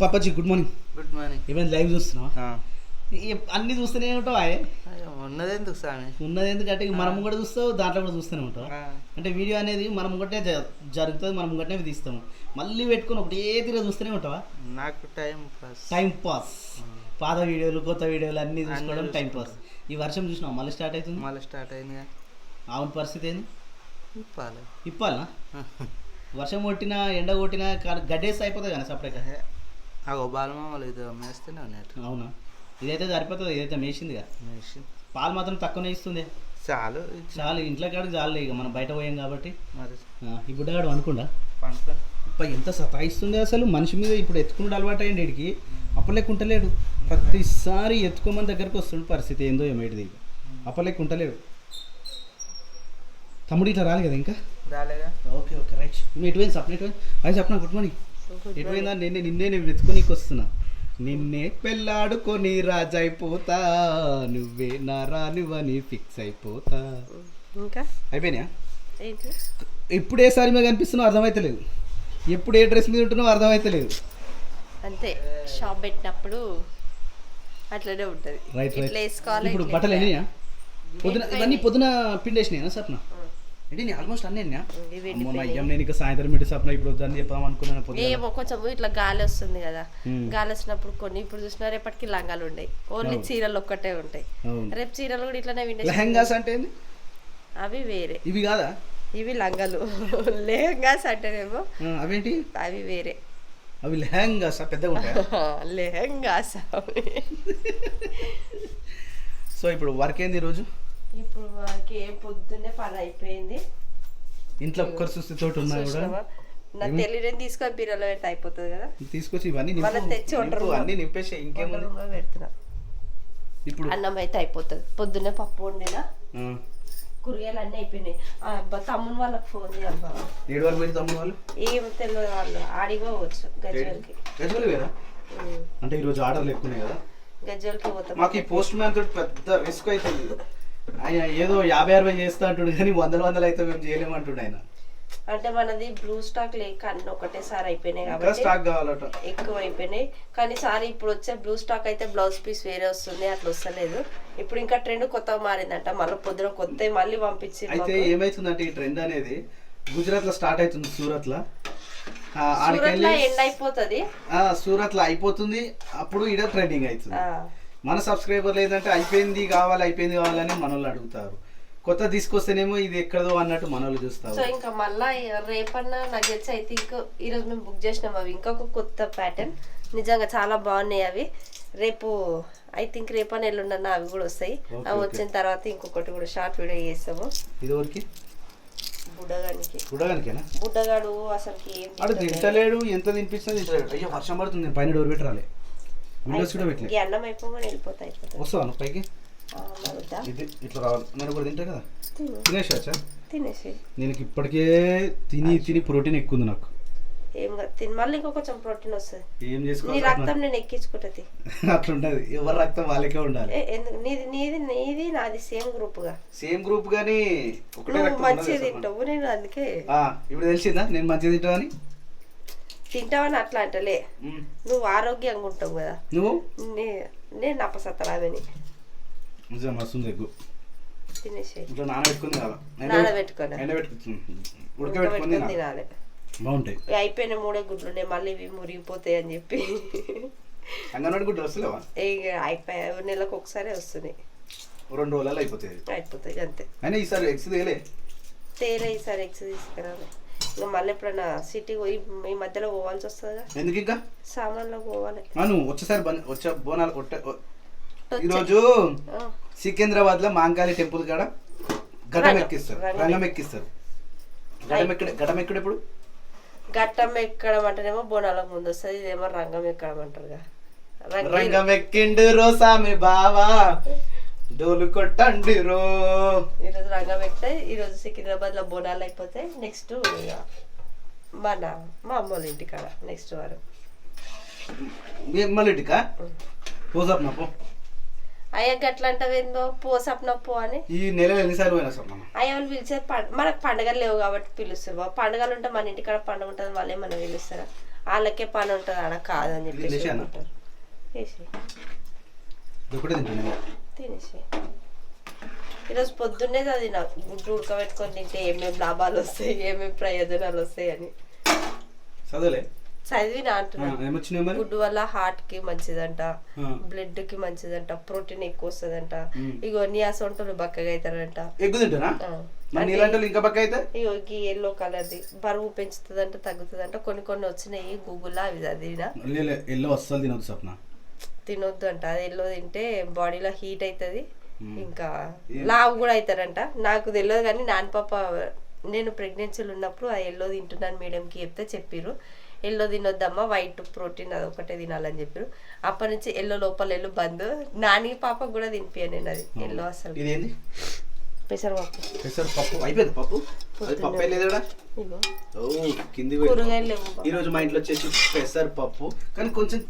పాపాజీ good morning. Good morning. ఏమైనా live చూస్తున్నావా? అన్ని చూస్తూనే ఉంటావు. ఉన్నది ఎందుకు స్వామి? ఉన్నది ఎందుకంటే మనం కూడా చూస్తావు, దాంట్లో కూడా చూస్తూనే ఉంటావు. అంటే వీడియో అనేది మనం ఒకటే జరుగుతుంది, మనం ఒకటే తీస్తాము. మళ్ళీ పెట్టుకుని ఒకటే తీరు చూస్తూనే ఉంటావా? నాకు టైం పాస్. పాత వీడియోలు కొత్త వీడియోలు అన్నీ చూసుకోవడం టైం పాస్. ఈ వర్షం చూసినావు మళ్ళీ స్టార్ట్ అవుతుంది. మళ్ళీ స్టార్ట్ అయింది. అవును, పరిస్థితి ఏంది? ఇప్పాలనా? వర్షం కొట్టినా ఎండ కొట్టినా గడ్డేసి అయిపోతుంది కానీ సపరేట్గా. బాలమామలు ఇది మేస్తూనే ఉన్నట్టు. అవునా? ఇదైతే సరిపోతుంది, ఇదైతే మేసిందిగా. పాలు మాత్రం తక్కువనే ఇస్తుంది. చాలు చాలు, ఇంట్లో కాడికి చాలు. ఇక మనం బయట పోయాం కాబట్టి. మరి ఈ బుడ్డగాడు అనుకుండా ఎంత సతాయిస్తుంది అసలు మనిషి మీద. ఇప్పుడు ఎత్తుకుంటూ అలవాటు అయ్యండి వీడికి. అప్పలేక ఉంటలేడు. ప్రతిసారి ఎత్తుకోమని దగ్గరకు వస్తుంది. పరిస్థితి ఏందో ఏమేటిది. అప్పలేక ఉంటలేడు. తమ్ముడు ఇట్లా రాలి కదా ఇంకా రాలేగా. Okay okay right. నువ్వు ఎటువైంది సపరేట్ అది చెప్పనా? Good morning. ఎటువైందా? నిన్నే నేను వెతుకోనీకి వస్తున్నా. నిన్నే పెళ్ళాడుకొని రాజైపోతా, నువ్వే నా రానివని ఫిక్స్ అయిపోతా. ఇంకా అయిపోయినా? ఎప్పుడు ఏ సారీ మీద కనిపిస్తున్నావు అర్థమైతలేదు, ఎప్పుడు ఏ డ్రెస్ మీద ఉంటున్నావు అర్థమైతలేదు. అంతే, షాప్ పెట్టినప్పుడు అట్లనే ఉంటుంది. Right right. వేసుకోవాలి. ఇప్పుడు బట్టలు అయినాయా? పొద్దున ఇవన్నీ పొద్దున పిండేసినాయా సప్న? ఏంటి నీ ఆల్మోస్ట్ అన్నీ అయ్యాం. నేను ఇక సాయంత్రం ఇంటి సప్న ఇప్పుడు వద్దని చెప్పాం అనుకున్నాను. ఏమో కొంచెం ఇట్లా గాలి వస్తుంది కదా, గాలి వచ్చినప్పుడు కొన్ని ఇప్పుడు చూసినా రేపటికి లంగాలు ఉన్నాయి. ఓన్లీ చీరలు ఒక్కటే ఉంటాయి. రేపు చీరలు కూడా ఇట్లానే లెహంగాస్ అంటే ఏంది? అవి వేరే. ఇవి కాదా? ఇవి లంగాలు. లెహంగాస్ అంటేనేమో అవేంటి? అవి వేరే. అవి లెహంగాస్ పెద్దగా ఉంటాయి. లెహంగాస్. సో ఇప్పుడు వర్క్ ఏంది ఈరోజు? ఇప్పుడు మనకి పొద్దున్నే పని అయిపోయింది. ఇంట్లో ఒక్కరు చూస్తే తోటి ఉన్నా కూడా నాకు తెలియని తీసుకొని బీరలో పెడితే అయిపోతుంది కదా. తీసుకొచ్చి ఇవన్నీ తెచ్చి అన్ని నింపేసి ఇంకేముంది పెడుతున్నా. ఇప్పుడు అన్నం అయితే అయిపోతుంది. పొద్దున్నే పప్పు వండిన, కూరగాయలు అన్నీ అయిపోయినాయి. తమ్ముని వాళ్ళకి ఫోన్ చేయాలి బాబా. 7 వరకు వెళ్ళి తమ్ముడు వాళ్ళు ఏం తెలియదు, వాళ్ళు ఆడిపోవచ్చు గజ్వల్కి. గజ్వల్ వేరా? అంటే ఈరోజు ఆర్డర్లు ఎక్కువనే కదా. గజ్వల్కి పోతాం. మాకు ఈ పోస్ట్ మ్యాన్ తోటి పెద్ద రిస్క్ అవుతుంది. ఆయన ఏదో 50-60 చేస్తా అంటుడు కానీ 100 అయితే మేము చేయలేము అంటుండే ఆయన. అంటే మనది బ్లూ స్టాక్ లేక అన్ని ఒకటేసారి అయిపోయినాయి కాబట్టి స్టాక్ కావాలట, ఎక్కువ అయిపోయినాయి. కానీ సారీ ఇప్పుడు వచ్చే బ్లూ స్టాక్ అయితే బ్లౌజ్ పీస్ వేరే వస్తుంది, అట్లా వస్తలేదు. ఇప్పుడు ఇంకా ట్రెండ్ కొత్తగా మారిందంట. మళ్ళీ పొద్దున కొత్త మళ్ళీ పంపించి అయితే ఏమైతుందంటే ఈ ట్రెండ్ అనేది గుజరాత్ లో స్టార్ట్ అవుతుంది. సూరత్ లో ఎండ్ అయిపోతుంది. సూరత్ లో అయిపోతుంది, అప్పుడు ఇక్కడ ట్రెండింగ్ అవుతుంది. మన సబ్స్క్రైబర్లు ఏంటంటే అయిపోయింది కావాలని మనోళ్ళు అడుగుతారు. కొత్త తీసుకొస్తేనేమో ఇది ఎక్కడదో అన్నట్టు మనోళ్ళు చూస్తారు. సో ఇంకా మళ్ళీ రేపన్నా నాకు తెలిసి ఐ థింక్ ఈరోజు మేము బుక్ చేసినాం అవి ఇంకొక కొత్త ప్యాటర్న్. నిజంగా చాలా బాగున్నాయి అవి. రేపు ఐ థింక్ రేపన్నా ఎల్లుండన్నా అవి కూడా వస్తాయి. అవి వచ్చిన తర్వాత ఇంకొకటి కూడా షార్ట్ వీడియో చేస్తాము. ఇదివరకు బుడ్డగానికేనా? బుడ్డగాడు అసలుకి ఏం తింటలేడు. ఎంత తినిపిస్తుంది అయ్యో. వర్షం పడుతుంది, పైన డోర్ పెట్టరాలి. విండోస్ కూడా పెట్టలేదు. అన్నం అయిపోయి వెళ్ళిపోతాయి. వస్తావా పైకి? ఇది ఇట్లా రావాలి. నేను కూడా తింటా కదా. తినేసా? తినేసి నేను ఇప్పటికే తిని ప్రోటీన్ ఎక్కువ ఉంది నాకు. ఏం తిని మళ్ళీ ఇంకో కొంచెం ప్రోటీన్ వస్తుంది. ఏం చేసుకో, నీ రక్తం నేను ఎక్కించుకుంటది. అట్లుంటది, ఎవరి రక్తం వాళ్ళకే ఉండాలి. నీది నాది సేమ్ గ్రూప్ గానీ మంచిగా తింటావు. నేను అందుకే ఇప్పుడు తెలిసిందా నేను మంచిగా తింటావని. తింటావని అట్లా అంటలే, నువ్వు ఆరోగ్యంగా ఉంటావు కదా. నువ్వు నేను నప్పసత్తరాదని మస్తుంది ఎగ్గు తినేసి ఇట్లా నానబెట్టుకుని ఉడకబెట్టుకుని తినాలి. బాగుంటాయి. అయిపోయిన 3 గుడ్లు మళ్ళీ ఇవి మురిగిపోతాయి అని చెప్పి అంగన్వాడి గుడ్లు వస్తలేవా? అయిపోయా, నెలకు ఒకసారి వస్తున్నాయి. 2 రోజులలో అయిపోతాయి అంతే. అయినా ఈసారి ఎగ్స్ తేలే ఈసారి ఎగ్స్ తీసుకురాలి. ఇంకా మళ్ళీ ఎప్పుడైనా సిటీ ఈ మధ్యలో పోవాల్సి వస్తుంది. ఎందుకు ఇంకా సామాన్లో పోవాలి. నువ్వు వచ్చేసారి వచ్చే బోనాలు ఈరోజు సికింద్రాబాద్ లో మాంకాళి టెంపుల్ కాడ ఘటం ఎక్కిస్తారు. ఘటం ఎప్పుడు ఘట్టం ఎక్కడం అంటేనేమో బోనాలకు ముందు వస్తుంది. ఇదేమో రంగం ఎక్కడం అంటారుగా. రంగం ఎక్కిండు రో సామి బావా, డోలు కొట్టండి రో. ఈరోజు రంగం ఎక్కుతాయి. ఈరోజు సికింద్రాబాద్ లో బోనాలు అయిపోతాయి. నెక్స్ట్ మా అమ్మోళ్ళ ఇంటికాడ నెక్స్ట్ వారం. మళ్ళీ ఇంటికా పోసప్నా పో. అయ్యా గట్లా అంటావేందో పోసప్న పో అని. ఈ నెల ఎన్నిసార్లు పోయినా సార్ అయ్యా వాళ్ళు పిలిచేది మనకు పండుగలు లేవు కాబట్టి పిలుస్తారు. పండుగలు ఉంటే మన ఇంటికాడ పండుగ ఉంటుంది, వాళ్ళే మనం పిలుస్తారా? వాళ్ళకే పని ఉంటుంది ఆడ కాదని చెప్పేసి వేసేనా? అనుకుంటారు. వేసి ఇది ఒకటే తింటున్నాను. తినేసి ఈరోజు పొద్దున్నే చదివిన గుడ్డు ఉడకబెట్టుకొని తింటే ఏమేమి లాభాలు వస్తాయి, ఏమేమి ప్రయోజనాలు వస్తాయి అని చదవలే చదివిన అంటున్నాను. ఏమొచ్చినాయి మరి? గుడ్డు వల్ల హార్ట్ కి మంచిదంట, బ్లడ్ కి మంచిదంట, ప్రోటీన్ ఎక్కువ వస్తుందంట. ఇగో నీ అసొంటలు బక్కగా అవుతారంట. ఎగ్గు తింటున్నా నీలాంటి ఇంకా పక్క అయితే ఇగో ఈ ఎల్లో కలర్ది బరువు పెంచుతుందంట, తగ్గుతుందంట. కొన్ని కొన్ని వచ్చినాయి గూగుల్లో, అవి చదివిన. ఎల్లో వస్తుంది తినొద్దు సప్న. తినొద్దు అంట. అది ఎల్లో తింటే బాడీలో హీట్ అవుతుంది, ఇంకా లావు కూడా అవుతారంట. నాకు తెలియదు కానీ నాన్న పాప నేను ప్రెగ్నెన్సీలు ఉన్నప్పుడు ఆ ఎల్లో తింటున్నాను మేడంకి చెప్తే చెప్పిర్రు ఎల్లో తినొద్దమ్మా, వైట్ ప్రోటీన్ అది ఒకటే తినాలని చెప్పారు. అప్పటి నుంచి ఎల్లో లోపల ఎల్లు బంద్. నాని పాపకు కూడా తినిపించాను నేను అది ఎల్లో. అసలు ఇదేంది? పెసరపప్పు. పెసరపప్పు అయిపోయింది. పప్పు అది పప్పు లేదా? ఇగో కింది కూరగాయలు లేవు. ఈ రోజు మా ఇంట్లో వచ్చేసి పెసరపప్పు, కానీ కొంచెం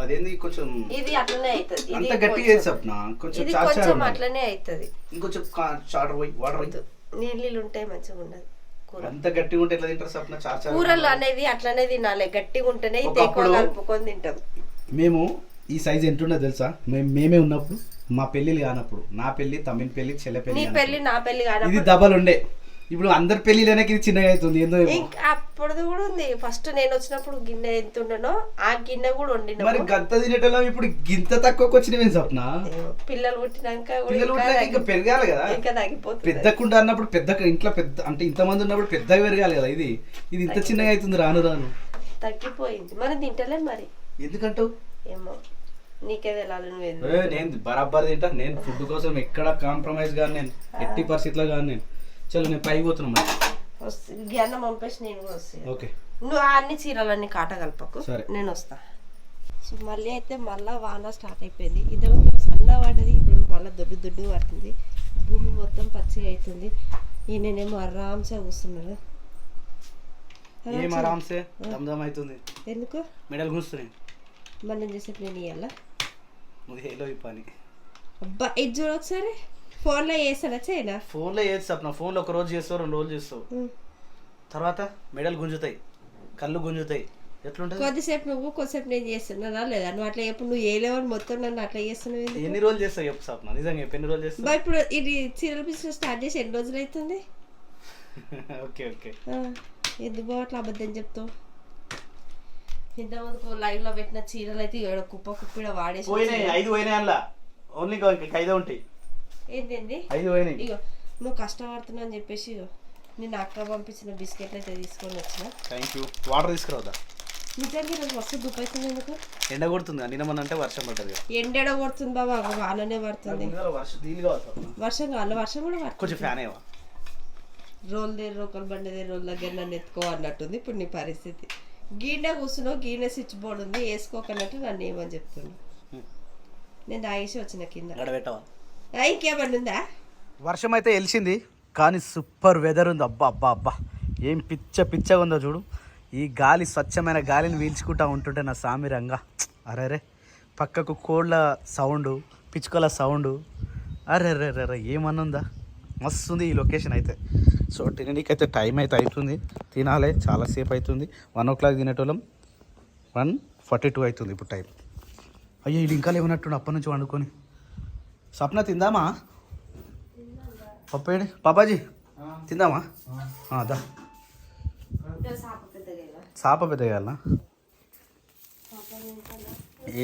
అదేంది కొంచెం ఇది అట్లనే అవుతుంది. అంత గట్టిగా వేసి సప్న, కొంచెం కొంచెం అట్లనే అవుతుంది. ఇంకొంచెం చాటర్ పోయి వాటర్ పోయి నీళ్ళు ఉంటే మంచిగా ఉండదు. అంత గట్టిగా ఉంటే ఎట్లా తింటారు సప్న? కూరలు అనేది అట్లనే తినాలి, గట్టిగా ఉంటేనే ఎక్కువ కలుపుకొని తింటాం. మేము ఈ సైజ్ ఎంతుండో తెలుసా? మేమే ఉన్నప్పుడు, మా పెళ్ళిళ్ళు కానప్పుడు, నా పెళ్లి, తమ్మిన పెళ్లి, చెల్లె నీ పెళ్లి, పెళ్లి నా పెళ్లి కాదు, ఇది డబల్ ఉండే. ఇప్పుడు అందరి పెళ్లిలోనే ఇది చిన్నగా అవుతుంది ఏందో. అప్పుడు కూడా ఉంది. ఫస్ట్ నేను వచ్చినప్పుడు గిన్నె ఎంత ఉండనో ఆ గిన్నె కూడా వండిన. మరి గంత తినేటోళ్ళం ఇప్పుడు గింత తక్కువకి వచ్చినవి సప్న. పిల్లలు పుట్టినాక ఇంకా పెరగాలి కదా, ఇంకా తగ్గిపోతుంది. పెద్ద కుండ అన్నప్పుడు పెద్ద ఇంట్లో పెద్ద అంటే ఇంతమంది ఉన్నప్పుడు పెద్దగా పెరగాలి కదా. ఇది ఇంత చిన్నగా అవుతుంది రాను రాను. తగ్గిపోయింది. మరి తింటలే మరి. ఎందుకంటావు? ఏమో నీకే తెలాలి. నేను బరాబర్ తింటా. నేను ఫుడ్ కోసం ఎక్కడ కాంప్రమైజ్ కాను, నేను ఎట్టి పరిస్థితిలో కాను. నేను చలో నేను పైకి పోతున్నా మరి. జ్ఞానం పంపేసి నేను కూడా వస్తాను. ఓకే, నువ్వు అన్ని చీరలన్నీ కాటగలపకు, నేను వస్తా. సో మళ్ళీ అయితే మళ్ళీ వాన స్టార్ట్ అయిపోయింది. ఇదేమో సన్న పడ్డది, ఇప్పుడు మళ్ళీ దొడ్డు దొడ్డు పడుతుంది. భూమి మొత్తం పచ్చిగా అవుతుంది. ఈయనేమో ఆరాంసే కూర్చున్నాడు. ఏం ఆరాంసే దమ్దమ్ అవుతుంది. ఎందుకు మెడల్ కూస్తున్నాయి. మరి నేను చేసే నేను ఇవ్వాలా? ఏలో ఈ పని అబ్బా ఇది చూడ ఒకసారి. ఫోన్లో చేస్తానా చేయనా? ఫోన్లో చేసి సప్న. ఫోన్లో ఒక రోజు చేస్తావు, 2 రోజులు చేస్తావు, తర్వాత మెడల్ గుంజుతాయి, కళ్ళు గుంజుతాయి. ఎట్లుంటుంది? కొద్దిసేపు నువ్వు కొద్దిసేపు నేను చేస్తున్నానా లేదా? నువ్వు అట్లా ఎప్పుడు నువ్వు ఏ లెవెల్ మొత్తం నన్ను అట్లా చేస్తున్నావు. ఎన్ని రోజులు చేస్తావు చెప్పు సప్న, నిజంగా చెప్పు, ఎన్ని రోజులు చేస్తావు? ఇప్పుడు ఇది చీరల బిజినెస్ స్టార్ట్ చేసి ఎన్ని రోజులు అవుతుంది? Okay okay. ఎందుకు అట్లా అబద్ధం చెప్తావు? ఇంతమంది లైవ్ లో పెట్టిన చీరలు అయితే కుప్ప కుప్పిడ వాడేసి పోయినాయి. 5 పోయినాయి అందులో, ఓన్లీ ఇంకా 5 ఉంటాయి. ఏంటండి 5 పోయినాయి. ఇగో నువ్వు కష్టపడుతున్నా అని చెప్పేసి నేను అక్క పంపించిన బిస్కెట్లు అయితే తీసుకొని వచ్చిన. Thank you. వాటర్ తీసుకురావద్దా? నిజంగా ఈరోజు మస్తు దుప్పైతుంది. ఎందుకు ఎండ కొడుతుంది? నిన్న అంటే వర్షం పడ్డది. ఎండెడ కొడుతుంది బాబా, వాననే పడుతుంది. వర్షం కావాలి, వర్షం కూడా పడుతుంది. కొంచెం ఫ్యాన్ అయ్యవా? రోకలు బండి రోల్ దగ్గర నన్ను ఎత్తుకో అన్నట్టుంది ఇప్పుడు నీ పరిస్థితి. గీండే కూర్చున్నావు, గీండే స్విచ్ బోర్డు ఉంది, వేసుకోకన్నట్టు నన్ను ఏమని చెప్తున్నా. నేను తాగేసి వచ్చిన కింద. ఇంకేమన్నా ఉందా? వర్షం అయితే వెలిసింది, కానీ సూపర్ వెదర్ ఉంది. అబ్బా అబ్బా అబ్బా, ఏం పిచ్చగా ఉందో చూడు. ఈ గాలి, స్వచ్ఛమైన గాలిని పీల్చుకుంటా ఉంటుంటే నా సామిరంగా. అరే పక్కకు కోళ్ళ సౌండ్, పిచ్చుకల సౌండ్. అరే ఏమన్నుందా? మస్తు ఉంది ఈ లొకేషన్ అయితే. సో తిననీకైతే టైం అయితే అవుతుంది, తినాలి, చాలాసేపు అవుతుంది. 1 o'clock తినేటోళ్ళం, 1:42 అవుతుంది ఇప్పుడు టైం. అయ్యో ఇది ఇంకా లేవనట్టు అప్పటి నుంచి వండుకొని. సప్న తిందామా? పప్పేడి పాపాజీ తిందామా? దా. చాప పెద్దగా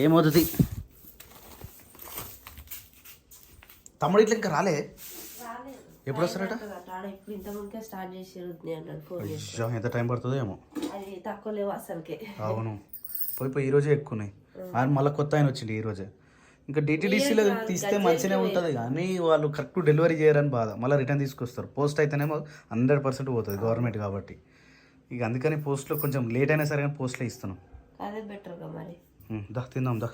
ఏమవుతుంది? తమ్ముడు ఇట్లా ఇంకా రాలే? ఎప్పుడు వస్తారట? ఎంత టైం పడుతుందో ఏమో. అవును, పోయి ఈరోజే ఎక్కున్నాయి. ఆయన మళ్ళీ కొత్త ఆయన వచ్చింది ఈరోజే. ఇంకా డిటీడీసీలో తీస్తే మంచిగానే ఉంటుంది, కానీ వాళ్ళు కరెక్ట్ డెలివరీ చేయరని బాధ. మళ్ళీ రిటర్న్ తీసుకొస్తారు. పోస్ట్ అయితేనేమో 100% పోతుంది గవర్నమెంట్ కాబట్టి. ఇక అందుకని పోస్ట్లో కొంచెం లేట్ అయినా సరే కానీ పోస్ట్లో ఇస్తున్నాం. అదే బెటర్గా మరి. దా తిందాం దా.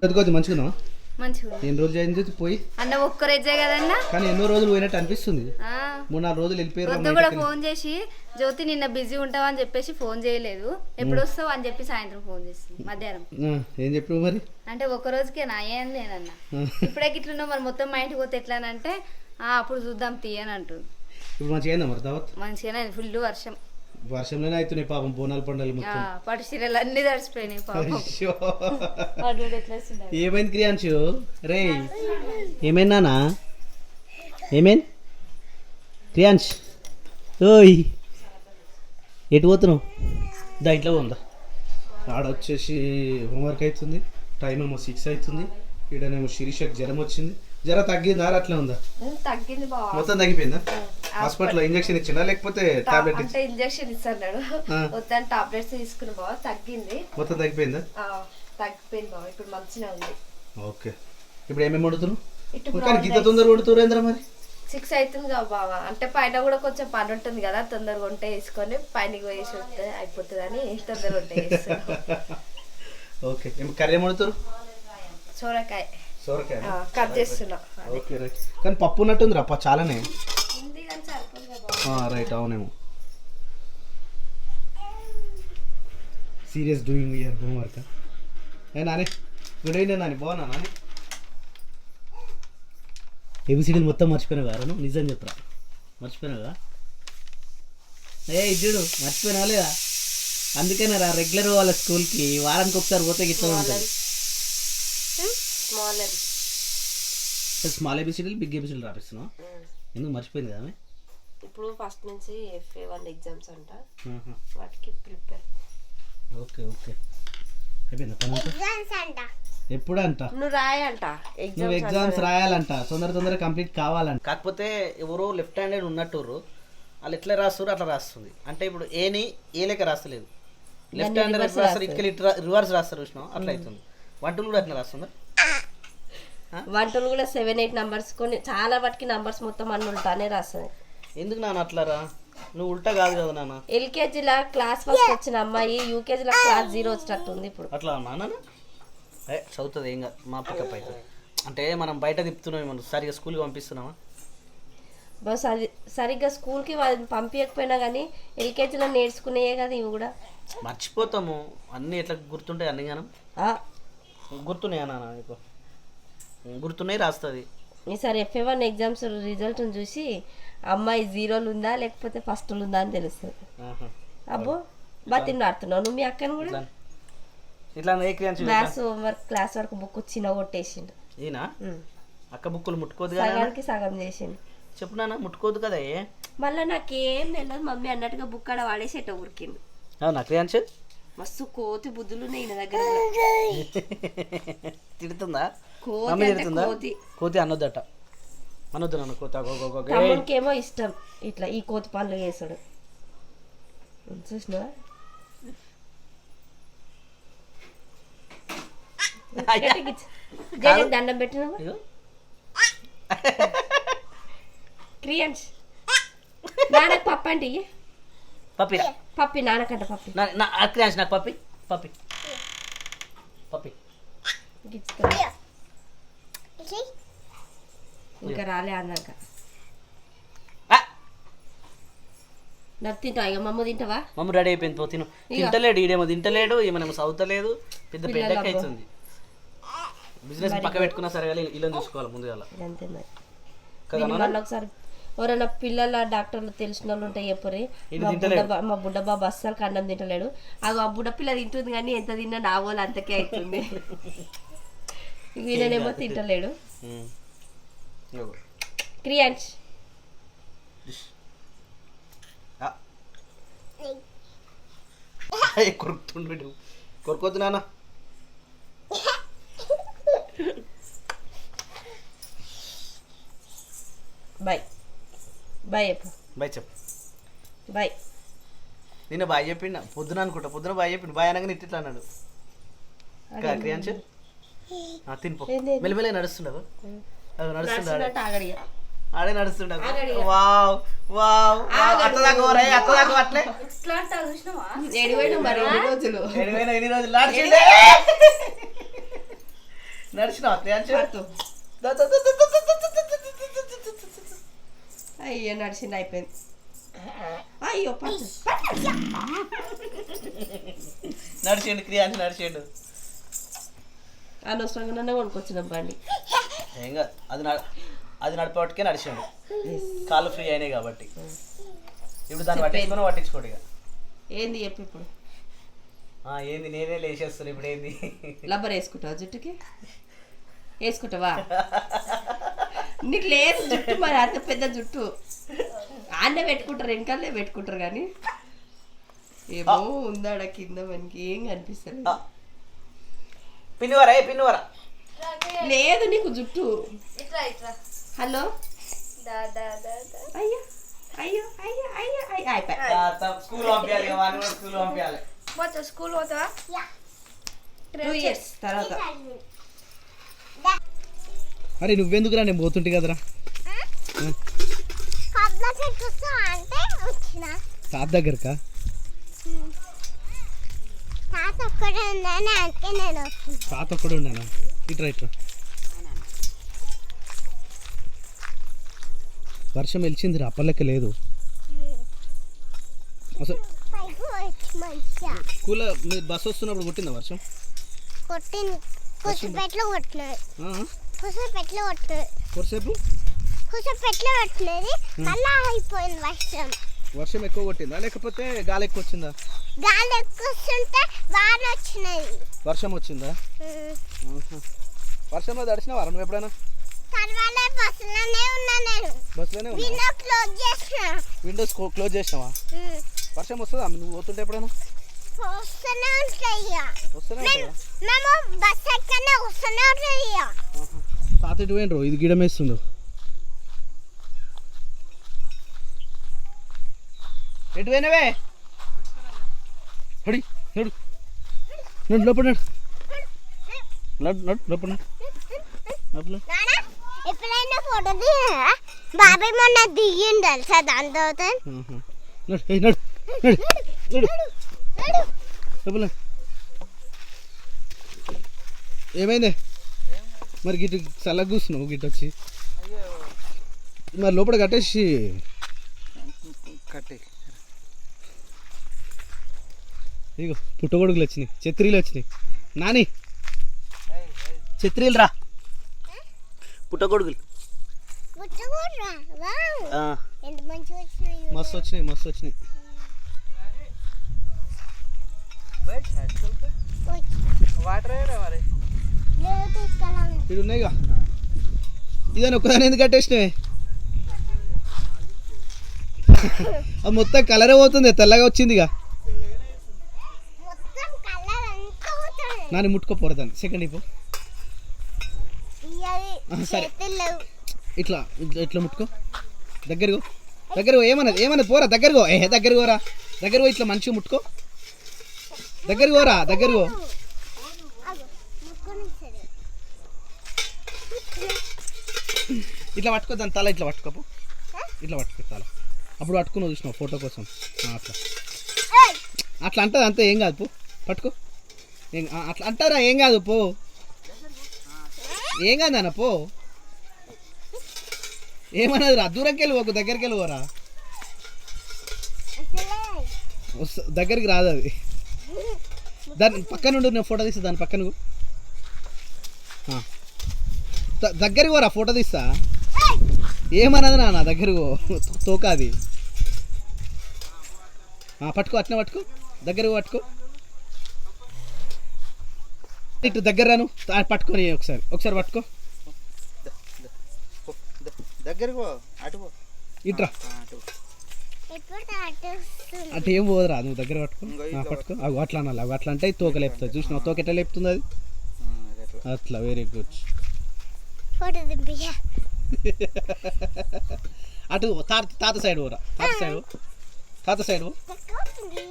కొద్ది మంచిగా మంచిగా ఎన్ని రోజులు అయింది పోయి? అన్న ఒక్కరోజే కదన్నా, కానీ ఎన్నో రోజులు పోయినట్టు అనిపిస్తుంది. 3-4 రోజులు వెళ్ళిపోయారు. కూడా ఫోన్ చేసి జ్యోతి నిన్న బిజీ ఉంటావా అని చెప్పేసి ఫోన్ చేయలేదు, ఎప్పుడు వస్తావు అని చెప్పి సాయంత్రం ఫోన్ చేస్తుంది మధ్యాహ్నం. ఏం చెప్పినావు మరి? అంటే ఒక రోజుకేనా ఏం లేదన్న, ఇప్పుడే గిట్లున్నావు మరి మొత్తం మా ఇంటికి పోతే ఎట్లా అంటే అప్పుడు చూద్దాం తీయని అంటుంది. ఇప్పుడు మంచిగా అయిందా మరి దావత్? మంచిగానే ఫుల్ వర్షం. వర్షంలోనే అవుతున్నాయి పాపం బోనాల పండుగలు మొత్తం. పట్టు చీరలు అన్ని తడిసిపోయినాయి పాపం. అయ్యో. వాడు ఎట్లా వేస్తున్నాడు? ఏమైంది క్రియాంశు? రే ఏమైందానా? ఏమైంది క్రియాంశ్? ఓయ్ ఎటు పోతున్నావు? దా ఇంట్లో ఉందా? ఆడ వచ్చేసి హోంవర్క్ అవుతుంది, టైం ఏమో 6 అవుతుంది. ఈడనేమో శిరీషకు జ్వరం వచ్చింది. జ్వరం తగ్గిందా అట్లా ఉందా? తగ్గింది బాగా. మొత్తం తగ్గిపోయిందా? హాస్పిటల్లో ఇంజక్షన్ ఇచ్చిందా లేకపోతే టాబ్లెట్ అంటే ఇంజక్షన్ ఇస్తాడు, మొత్తం టాబ్లెట్స్ తీసుకుని బాగా తగ్గింది. మొత్తం తగ్గిపోయిందా? తగ్గిపోయింది బాగా, ఇప్పుడు మంచిగా ఉంది. ఓకే. ఇప్పుడు ఏమేమి వండుతున్నావు? ఇటు కానీ గీత తొందరగా వండుతున్నారు ఏంద్రా మరి? 6 అవుతుంది కదా బావా, అంటే పైన కూడా కొంచెం పని ఉంటుంది కదా, తొందరగా వంట వేసుకొని పైనకి పోయేసి వస్తే అయిపోతుంది అని తొందరగా వంట వేస్తాను. ఓకే. ఏం కర్రీ ఏం వండుతారు? సోరకాయ సోరకాయ కట్ చేస్తున్నా. Okay right. కానీ పప్పు ఉన్నట్టుంది రా చాలానే. ఉంది కానీ సరిపోదు కదా. రైట్ అవునేమో. Serious doing year homework. Nani good evening Nani, బాగున్నా నాని? ఏబిసిడీలు మొత్తం మర్చిపోయినావు కదా? నిజం చెప్పరా, మర్చిపోయినావుగా? చూడు మర్చిపోయినా లేదా? అందుకనే రా రెగ్యులర్ వాళ్ళ స్కూల్కి వారానికి ఒకసారి పోతే గిట్లా ఉంటుంది. స్మాల్ ఏబిసిడీలు బిగ్ ఏబిసిడీలు రాపిస్తున్నావు, ఎందుకు మర్చిపోయింది కదా? ఇప్పుడు ఫస్ట్ నుంచి FA1 ఎగ్జామ్స్ అంట, వాటికి ప్రిపేర్. Okay okay. అయిపోయిందా పని? ఎప్పుడంట? నువ్వు రాయంట, నువ్వు ఎగ్జామ్స్ రాయాలంట, తొందరగా కంప్లీట్ కావాలంట. కాకపోతే ఎవరో లెఫ్ట్ హ్యాండెడ్ ఉన్నట్టు వాళ్ళు ఎట్లా రాస్తారు అట్లా రాస్తుంది. అంటే ఇప్పుడు ఏని ఏ లెక్క రాస్తలేదు, లెఫ్ట్ హ్యాండెడ్ రాస్తారు, ఇక్కడ రివర్స్ రాస్తారు చూసినావు, అట్లా అవుతుంది. వంటలు కూడా అట్లా రాస్తుందా? వంటలు కూడా 7-8 నంబర్స్, కొన్ని చాలా వాటికి నంబర్స్ మొత్తం అన్ని ఉంటానే రాస్తుంది. ఎందుకు నాన్న అట్లా రా? నువ్వు ఉల్టా కాదు కదా నాన్న. LKGలో క్లాస్ ఫస్ట్ వచ్చిన అమ్మాయి UKGలో క్లాస్ 0 వచ్చినట్టు ఉంది ఇప్పుడు. అట్లా నాన్న చదువుతుంది ఏం కాదు, మా పికప్ అవుతుంది. అంటే మనం బయట తిప్పుతున్నాం, మనం సరిగా స్కూల్కి పంపిస్తున్నామా? బస్ అది సరిగ్గా స్కూల్కి పంపించకపోయినా కానీ LKGలో నేర్చుకునేయే కదా ఇవి కూడా. మర్చిపోతాము అన్నీ, ఎట్లా గుర్తుంటాయి అన్ని గానం? గుర్తున్నాయా నాన్న? నీకు గుర్తున్నాయి, రాస్తుంది. ఈసారి FA1 ఎగ్జామ్స్ రిజల్ట్ని చూసి అమ్మాయి 0లు ఉందా లేకపోతే ఫస్ట్లు ఉందా అని తెలుస్తుంది. అబ్బో బాగా తిన్నాడుతున్నావు నువ్వు. మీ అక్కను కూడా ఇట్లా మ్యాథ్స్ హోంవర్క్ క్లాస్ వరకు బుక్ చిన్న కొట్టేసిండు. ఈయన అక్క బుక్కులు ముట్టుకోదు, సగానికి సగం చేసిండు. చెప్పు నాన్న, ముట్టుకోదు కదా? మళ్ళీ నాకేం తెలియదు మమ్మీ అన్నట్టుగా బుక్ ఆడ వాడేసి ఎట్ట ఊరికిండు. అవునా క్రియాంశ్? మస్తు కోతి బుద్ధులు ఉన్నాయి ఈయన దగ్గర. తిడుతుందా? కోతి అంటే కోతి. కోతి అనొద్దట, అనొద్దు నాన్న. కోత తమ్ముడికేమో ఇష్టం ఇట్లా ఈ కోతి పనులు చేసాడు. చూసినా దండం పెట్టిన క్రియాన్స్ నాన్నకు పప్పు అంటే పప్పి పప్పి నాన్నకంట పప్పి. క్రియాంశ్ నాకు పప్పి పప్పి పప్పి ఇంకా రాలే అన్నాక నాకు తింటావా? ఇక మమ్మ తింటావా? మమ్మ రెడీ అయిపోయింది, తిను. తింటలేడు, ఈడేమో తింటలేడు, ఏమేమో చదువుతలేదు, పెద్ద పెద్దకి అవుతుంది. బిజినెస్ పక్క పెట్టుకున్నా సరే కానీ ఇలా చూసుకోవాలి ముందు. అంతే మరి. ఒకసారి ఎవరైనా పిల్లల డాక్టర్లు తెలిసిన వాళ్ళు ఉంటాయి చెప్పరి. మా బుడ్డ బాబు అస్సలు అన్నం తింటలేడు. ఆ బుడ్డ పిల్ల తింటుంది కానీ ఎంత తిన్నా నా వాళ్ళు అంతకే అవుతుంది. వీళ్ళనేమో తింటలేడు. క్రియాన్స్ కొరుకుతుండు, కొరుకోద్దు నాన్న. బాయ్ బాయ్ చెప్పు. బాయ్ చెప్పు. బాయ్. నిన్న బాయ్ చెప్పిండు పొద్దున అనుకుంటా, పొద్దున బాయ్ చెప్పిండు. బాయ్ అనగానే ఇట్లా అన్నాడు. క్రియాంశ్ తినిపో. మెల్లమెల్ల నడుస్తుండవు, నడుస్తుండ ఆడే నడుస్తుండవు. వావ్ వావ్ అత్తదాకా అట్లే ఎన్ని రోజులు నడిచినావా క్రియాంశ్? అయ్యో నడిచింది అయిపోయింది. అయ్యో నడిచిండు క్రియాంశ్, నడిచిండు. అనవసరంగా కొనుక్కొచ్చిన బండి. ఏం కాదు, అది నడిపేటికే నడిచాడు, కాళ్ళు ఫ్రీ అయినాయి కాబట్టి. ఇప్పుడు దాన్ని పట్టించుకొని పట్టించుకోడు. ఇక ఏంది చెప్పు ఇప్పుడు ఏంది నేనే లేచేస్తాను ఇప్పుడు ఏంది లబ్బర్ వేసుకుంటావా జుట్టుకి వేసుకుంటావా నీకు లేదు జుట్టు మరి అంత పెద్ద జుట్టు ఆన్నే పెట్టుకుంటారు వెనకాలనే పెట్టుకుంటారు కానీ ఏమో ఉందాడ కింద మనకి ఏం కనిపిస్తలేదు పిన్నువరా లేదు నీకు జుట్టు హలో అయ్యో అయ్యో అయ్యో అయ్యో అయ్యో అయిపోయి స్కూల్ పంపించాలి వాళ్ళు కూడా స్కూల్ పంపించాలి స్కూల్ పోతావా 2 years తర్వాత అరే నువ్వెందుకురా నేను పోతుంటే కదరా తాత దగ్గరకా తాత ఒక్కడే ఉన్నానా ఇట్రా వర్షం వెలిచిందిరా అప్పలెక్క లేదు అసలు స్కూల్ బస్ వస్తున్నప్పుడు కొట్టిందా వర్షం కొట్టింది కుసపెట్లో కొట్టినది ఆ? కుసపెట్లో కొట్టినది కొద్దిసేపు కుసపెట్లో కొట్టినది మళ్ళా అయిపోయింది వర్షం వర్షం ఎక్కువ కొట్టిందా లేకపోతే గాలి ఎక్కువ వచ్చిందా గాలి ఎక్కుస్తుంటే వాన వచ్చినది వర్షం వచ్చిందా ఆహా. వర్షంలో తడిచినావా నువ్వు ఎప్పుడైనా తర్వాత బస్సులోనే ఉన్నా నేను బస్సులోనే ఉన్నా విండో క్లోజ్ చేసిన విండోస్ క్లోజ్ చేసినావా వర్షం వస్తుందా నువ్వు పోతుంటే ఎప్పుడైనా వస్తూనే ఉంటాయి ఇక. వస్తూనే మేము ఉంటుందా మేము బస్ ఎక్కనే వస్తూనే ఉంటుంది ఇక. ఆహా. తాత ఇటు పోయినరు ఇది గిడమేస్తుండు ఎటు పోయినవే హడి నడు నడు లోపల నడు నడు నడు లోపల నడు లోపల నాన్న ఎప్పుడైనా ఫోటో దిగా బాబాయ్ మొన్న దిగింది తెలుసా దాని తర్వాత ఆహా. నడు ఏయ్ నడు నడు నడు లోపల నడు. ఏమైంది మరి గిట్టు చల్లగా కూర్చున్నావు గిట్ట వచ్చి మరి లోపల కట్టేసి కట్టి ఇగో పుట్టగొడుగులు వచ్చినాయి ఛత్రీలు వచ్చినాయి నాని ఛత్రీలు రా పుట్టగొడుగులు ముట్టుకోరా వావ్ ఎంత మంచిగా వచ్చినాయి మస్తు వచ్చినాయి మస్తు వచ్చినాయి వాటర్ మరి లేదు తీసుకెళ్ళాను ఇవి ఉన్నాయిగా ఇదని ఒక్కదాని ఎందుకు కట్టేసినవే అది మొత్తం కలరే పోతుంది తెల్లగా వచ్చిందిగా మొత్తం కలర్ అంతా పోతుంది నాని ముట్టుకోపోరు దాన్ని సెకండ్ ఇప్పు సరే. చేతులు ఇట్లా ఇట్లా ఇట్లా ముట్టుకో దగ్గరగో దగ్గరగో ఏమన్నది పోరా దగ్గరగో దగ్గరగోరా దగ్గరగో ఇట్లా మంచిగా ముట్టుకో దగ్గరగోరా దగ్గరగో ముట్టుకొని ఇట్లా పట్టుకో దాని తల ఇట్లా పట్టుకోపు ఇట్లా పట్టుకో తల అప్పుడు పట్టుకున్నావు చూసినావు ఫోటో కోసం అట్లా అట్లా అంటది అంతే ఏం కాదు పో పట్టుకో అట్లా అంటారా ఏం కాదు పో ఏం కాదు అన్న పో ఏమన్నది రా దూరంకి వెళ్ళి ఒక దగ్గరికి వెళ్ళి పోరా దగ్గరికి రాదు అది దాని పక్కన ఉండు నేను ఫోటో తీస్తా దాని పక్కన దగ్గరికి పోరా ఫోటో తీస్తా ఏమన్నది నా దగ్గరకు తోక అది పట్టుకో అట్నే పట్టుకో దగ్గరకు పట్టుకో ఇటు దగ్గర రాను పట్టుకొని ఒకసారి పట్టుకో దగ్గరకు అటు ఇట్రా ఎప్పుడు తాటేస్తుంది అటు ఏం పోదురా నువ్వు దగ్గర పట్టుకో ఇంకో ఇట్లా పట్టుకో అవి అట్లా అనాలి అవి అట్లా అంటే తోక లేపుతుంది చూసినావు తోక ఎట్లా లేపుతుంది అది అట్లా వెరీ గుడ్ ఫోటో దింపియా అటు తాత సైడ్ పోరా తాత సైడ్ పో తక్కువస్తుంది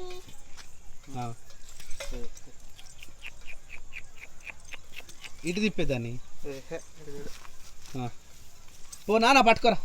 ఇటు తిప్పేదాన్ని పో నాన్న పట్టుకోరా